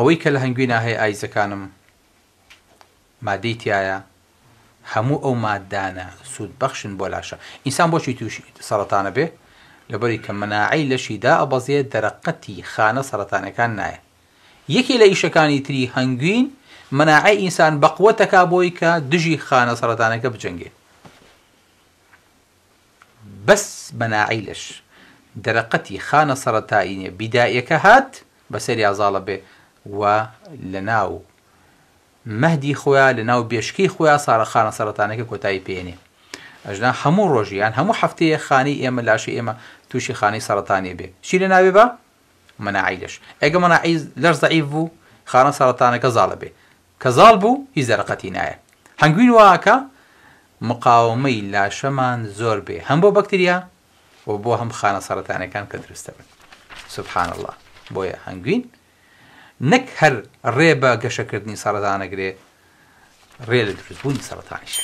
ئەوەی کە لە هەنگوینە هەیە ئایزەکانم مادەی تایە هەموو ئەو مادانە سوود بەخشن بۆ لاشە. ئینسان بۆچی تووشی سەرەتانە بێ؟ لەبەری کە مەناعەی لەشیدا ئەبەزێت دەرەقەتی خانە سەرەتانەکان نایە. یەکی لە ئیشەکانی تری هەنگوین مەناعەی ئینسان بەقوەتەکا بۆی کە دژی خانە سەرەتانەکە بجەنگێ. بەس مەناعەی لەش دەرەقەتی خانە سەرەتاییە بیدایەکە هات بەسەری ئازاڵە بێ و لە ناو مەهدی خۆیان لە ناو بێشکەی خۆیان خانە سەرەتانەکە کۆتایی پێێنێ. ئەژنا هەموو ڕۆژیان هەموو هەفتەیە خانەی ئێمە لاشی ئێمە تووشی خانەی سەرەتانێ بێ. چی لە ناوێ بە؟ مەناعەی لەش. ئەگە مەناعەی لەش زەعیف بوو خانە سەرەتانەکە زاڵە بێ، کە زاڵ بوو هیچ دەرەقەتی نایە. هەنگوین واکە مقاومەی لاشەمان زۆر بێ، هەم بۆ بەکتریا و بۆ هەم خانە سەرەتانەکان کە دروستە بن. سوبحان الله. بۆیە هەنگوین نەک هەر ڕێ بە گەشەکردنی سەرەتانەگرێ، ڕێ لە دروستبوونی سەرەتانیش.